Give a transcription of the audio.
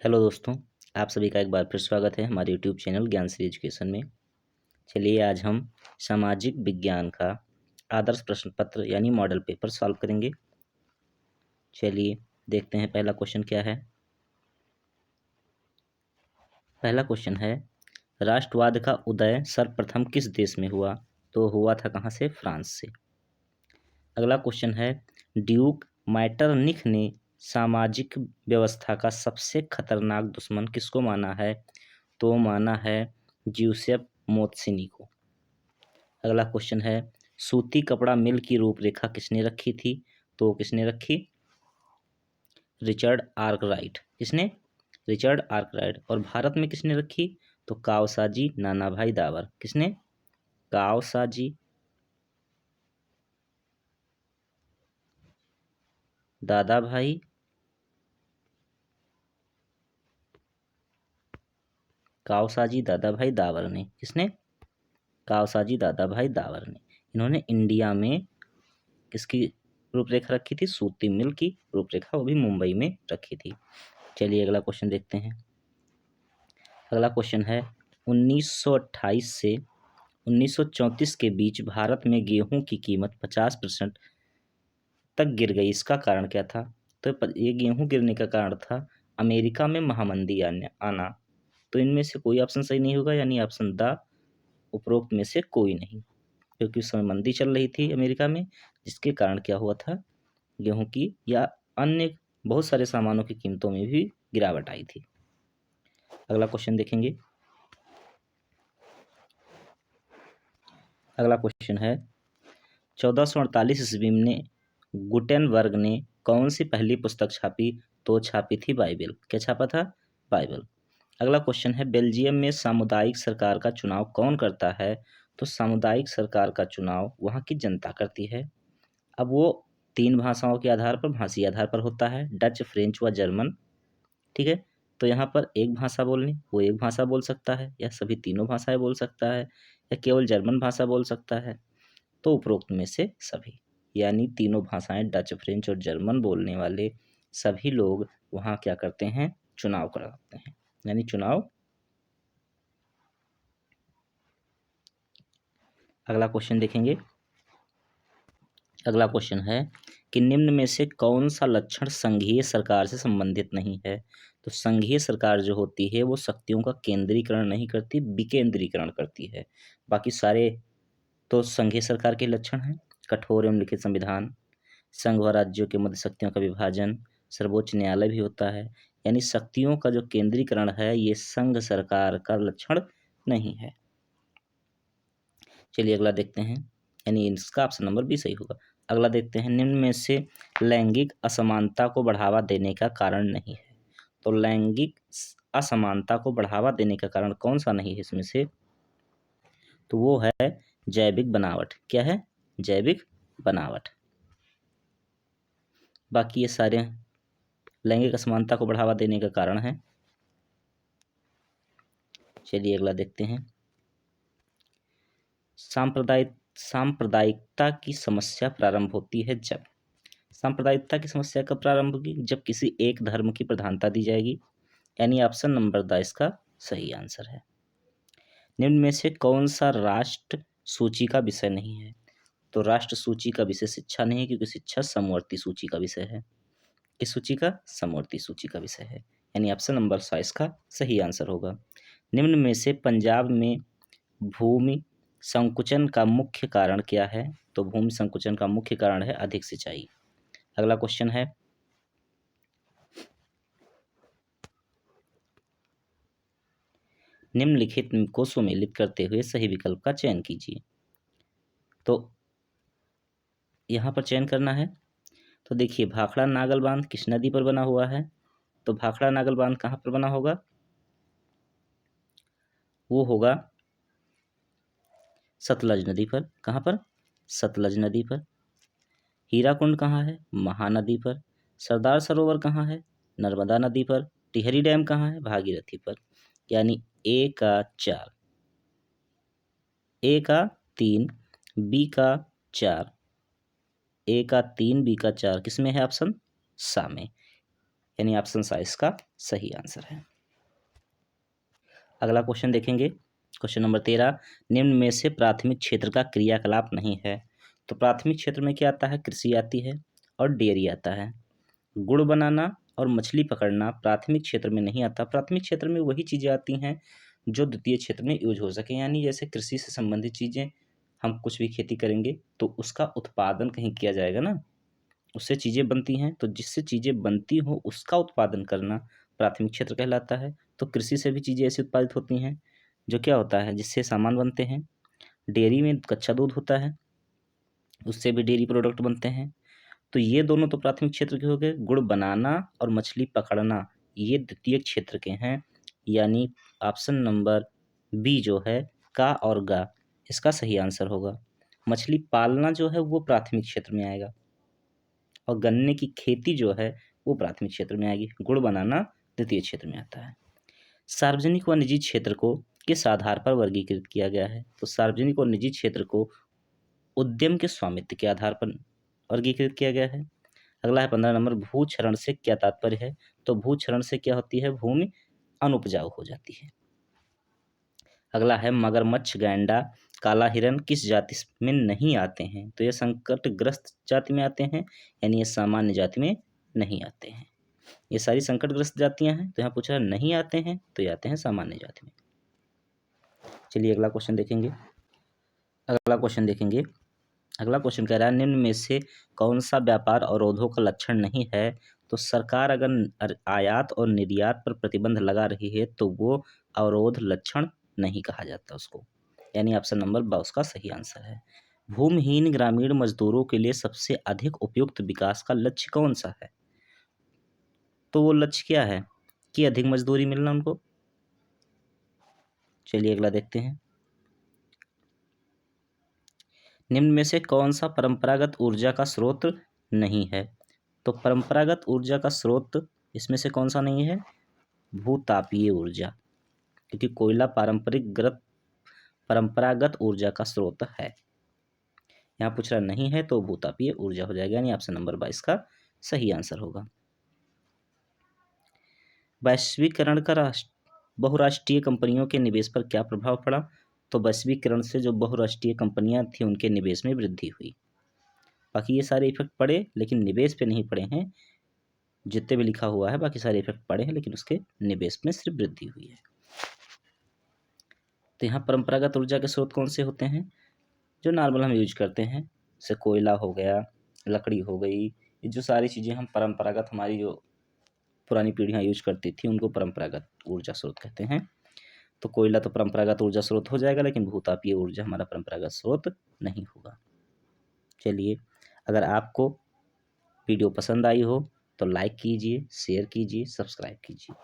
Hello दोस्तों, आप सभी का एक बार फिर स्वागत है हमारे यूट्यूब चैनल ज्ञान श्री एजुकेशन में। चलिए आज हम सामाजिक विज्ञान का आदर्श प्रश्न पत्र यानी मॉडल पेपर सॉल्व करेंगे। चलिए देखते हैं पहला क्वेश्चन क्या है। पहला क्वेश्चन है, राष्ट्रवाद का उदय सर्वप्रथम किस देश में हुआ? तो हुआ था कहाँ से? फ्रांस से। अगला क्वेश्चन है, ड्यूक मैटरनिख ने सामाजिक व्यवस्था का सबसे खतरनाक दुश्मन किसको माना है? तो माना है ज्यूसेप मोत्सिनी को। अगला क्वेश्चन है, सूती कपड़ा मिल की रूपरेखा किसने रखी थी? तो किसने रखी? Richard Arkwright. किसने? Richard Arkwright. और भारत में किसने रखी? तो कावसाजी नानाभाई दावर। किसने? कावसाजी दादा भाई कावसाजी दादा भाई दावर ने। किसने? कावसाजी दादा भाई दावर ने। इन्होंने इंडिया में किसकी रूपरेखा रखी थी? सूती मिल की रूपरेखा, वो भी मुंबई में रखी थी। चलिए अगला क्वेश्चन देखते हैं। अगला क्वेश्चन है, 1928 से 1934 के बीच भारत में गेहूं की कीमत 50% तक गिर गई। इसका कारण क्या था? तो ये गेहूं गिरने का कारण था अमेरिका में महामंदी आना। तो इनमें से कोई ऑप्शन सही नहीं होगा, यानी ऑप्शन द उपरोक्त में से कोई नहीं, क्योंकि उस समय मंदी चल रही थी अमेरिका में, जिसके कारण क्या हुआ था, गेहूं की या अन्य बहुत सारे सामानों की कीमतों में भी गिरावट आई थी। अगला क्वेश्चन देखेंगे। अगला क्वेश्चन है, 1448 ईस्वी में गुटेनबर्ग ने कौन सी पहली पुस्तक छापी? तो छापी थी बाइबल। क्या छापा था? बाइबल। अगला क्वेश्चन है, बेल्जियम में सामुदायिक सरकार का चुनाव कौन करता है? तो सामुदायिक सरकार का चुनाव वहाँ की जनता करती है। अब वो 3 भाषाओं के आधार पर, भाषीय आधार पर होता है, डच, फ्रेंच व जर्मन। ठीक है, तो यहाँ पर एक भाषा बोलनी, वो एक भाषा बोल सकता है, या सभी तीनों भाषाएं बोल सकता है, या केवल जर्मन भाषा बोल सकता है। तो उपरोक्त में से सभी, यानी तीनों भाषाएं डच, फ्रेंच और जर्मन बोलने वाले सभी लोग वहाँ क्या करते हैं? चुनाव कराते हैं, यानी चुनाव। अगला क्वेश्चन देखेंगे। अगला क्वेश्चन है कि निम्न में से कौन सा लक्षण संघीय सरकार से संबंधित नहीं है? तो संघीय सरकार जो होती है वो शक्तियों का केंद्रीकरण नहीं करती, विकेंद्रीकरण करती है। बाकी सारे तो संघीय सरकार के लक्षण हैं। कठोर एवं लिखित संविधान, संघ व राज्यों के मध्य शक्तियों का विभाजन, सर्वोच्च न्यायालय भी होता है। यानी शक्तियों का जो केंद्रीकरण है ये संघ सरकार का लक्षण नहीं है। चलिए अगला देखते हैं, यानी इसका ऑप्शन नंबर बी सही होगा। अगला देखते हैं, निम्न में से लैंगिक असमानता को बढ़ावा देने का कारण नहीं है। तो लैंगिक असमानता को बढ़ावा देने का कारण कौन सा नहीं है इसमें से? तो वो है जैविक बनावट। क्या है? जैविक बनावट। बाकी ये सारे लैंगिक असमानता को बढ़ावा देने का कारण है। चलिए अगला देखते हैं, सांप्रदायिकता की समस्या प्रारंभ होती है जब? सांप्रदायिकता की समस्या कब प्रारंभ होगी? जब किसी एक धर्म की प्रधानता दी जाएगी, यानी ऑप्शन नंबर द इसका सही आंसर है। निम्न में से कौन सा राष्ट्र सूची का विषय नहीं है? तो राष्ट्र सूची का विषय शिक्षा नहीं है, क्योंकि शिक्षा समवर्ती सूची का विषय है। किस सूची का? समवर्ती सूची का विषय है, यानी ऑप्शन नंबर सा इसका सही आंसर होगा। निम्न में से पंजाब में भूमि संकुचन का मुख्य कारण क्या है? तो भूमि संकुचन का मुख्य कारण है अधिक सिंचाई। अगला क्वेश्चन है, निम्नलिखित को सुमेलित करते हुए सही विकल्प का चयन कीजिए। तो यहाँ पर चयन करना है। तो देखिए, भाखड़ा नागल बांध किस नदी पर बना हुआ है? तो भाखड़ा नागल बांध कहाँ पर बना होगा? वो होगा सतलज नदी पर। कहाँ पर? सतलज नदी पर। हीराकुंड कहाँ है? महानदी पर। सरदार सरोवर कहाँ है? नर्मदा नदी पर। टिहरी डैम कहाँ है? भागीरथी पर। यानी ए का 4, ए का 3, बी का 4, ए का 3, बी का 4 किसमें है? ऑप्शन सा में। यानी ऑप्शन सा इसका सही आंसर है। अगला क्वेश्चन देखेंगे, क्वेश्चन नंबर 13, निम्न में से प्राथमिक क्षेत्र का क्रियाकलाप नहीं है। तो प्राथमिक क्षेत्र में क्या आता है, कृषि आती है और डेयरी आता है। गुड़ बनाना और मछली पकड़ना प्राथमिक क्षेत्र में नहीं आता। प्राथमिक क्षेत्र में वही चीज़ें आती हैं जो द्वितीय क्षेत्र में यूज हो सके, यानी जैसे कृषि से संबंधित चीज़ें, हम कुछ भी खेती करेंगे तो उसका उत्पादन कहीं किया जाएगा ना, उससे चीज़ें बनती हैं, तो जिससे चीज़ें बनती हो उसका उत्पादन करना प्राथमिक क्षेत्र कहलाता है। तो कृषि से भी चीज़ें ऐसी उत्पादित होती हैं जो क्या होता है, जिससे सामान बनते हैं। डेयरी में कच्चा दूध होता है, उससे भी डेयरी प्रोडक्ट बनते हैं। तो ये दोनों तो प्राथमिक क्षेत्र के हो गए। गुड़ बनाना और मछली पकड़ना ये द्वितीय क्षेत्र के हैं, यानी ऑप्शन नंबर बी जो है का और गा इसका सही आंसर होगा। मछली पालना जो है वो प्राथमिक क्षेत्र में आएगा और गन्ने की खेती जो है वो प्राथमिक क्षेत्र में आएगी। गुड़ बनाना द्वितीय क्षेत्र में आता है। सार्वजनिक व निजी क्षेत्र को किस आधार पर वर्गीकृत किया गया है? तो सार्वजनिक और निजी क्षेत्र को उद्यम के स्वामित्व के आधार पर वर्गीकृत किया गया है। अगला है 15 नंबर, भू क्षरण से क्या तात्पर्य है? तो भू क्षरण से क्या होती है, भूमि अनुपजाऊ हो जाती है। अगला है मगरमच्छ, गैंडा, काला हिरन किस जाति में नहीं आते हैं? तो ये संकटग्रस्त जाति में आते हैं, यानी ये सामान्य जाति में नहीं आते हैं। ये सारी संकटग्रस्त जातियां हैं, तो यहाँ पूछा नहीं आते हैं, तो ये आते हैं सामान्य जाति में। चलिए अगला क्वेश्चन देखेंगे। अगला क्वेश्चन कह रहा है, निम्न में से कौन सा व्यापार अवरोधों का लक्षण नहीं है? तो सरकार अगर आयात और निर्यात पर प्रतिबंध लगा रही है तो वो अवरोध लक्षण नहीं कहा जाता उसको, यानी ऑप्शन नंबर ब उसका सही आंसर है। भूमिहीन ग्रामीण मजदूरों के लिए सबसे अधिक उपयुक्त विकास का लक्ष्य कौन सा है? तो वो लक्ष्य क्या है कि अधिक मजदूरी मिलना उनको। चलिए अगला देखते हैं, निम्न में से कौन सा परंपरागत ऊर्जा का स्रोत नहीं है? तो परंपरागत ऊर्जा का स्रोत इसमें से कौन सा नहीं है? भूतापीय ऊर्जा, क्योंकि कोयला परंपरागत ऊर्जा का स्रोत है। यहाँ पूछ रहा नहीं है तो भूतापीय ऊर्जा हो जाएगा, यानी ऑप्शन नंबर 22 का सही आंसर होगा। वैश्वीकरण का बहुराष्ट्रीय कंपनियों के निवेश पर क्या प्रभाव पड़ा? तो वैश्वीकरण से जो बहुराष्ट्रीय कंपनियां थी उनके निवेश में वृद्धि हुई। बाकी ये सारे इफेक्ट पड़े लेकिन निवेश पे नहीं पड़े हैं। जितने भी लिखा हुआ है बाकी सारे इफेक्ट पड़े हैं लेकिन उसके निवेश में सिर्फ वृद्धि हुई है। तो यहाँ परंपरागत ऊर्जा के स्रोत कौन से होते हैं? जो नॉर्मल हम यूज करते हैं, जैसे कोयला हो गया, लकड़ी हो गई, ये जो सारी चीज़ें हम परंपरागत हमारी जो पुरानी पीढ़ियाँ यूज करती थी उनको परंपरागत ऊर्जा स्रोत कहते हैं। तो कोयला तो परंपरागत ऊर्जा स्रोत हो जाएगा, लेकिन भूतापीय ऊर्जा हमारा परंपरागत स्रोत नहीं होगा। चलिए, अगर आपको वीडियो पसंद आई हो तो लाइक कीजिए, शेयर कीजिए, सब्सक्राइब कीजिए।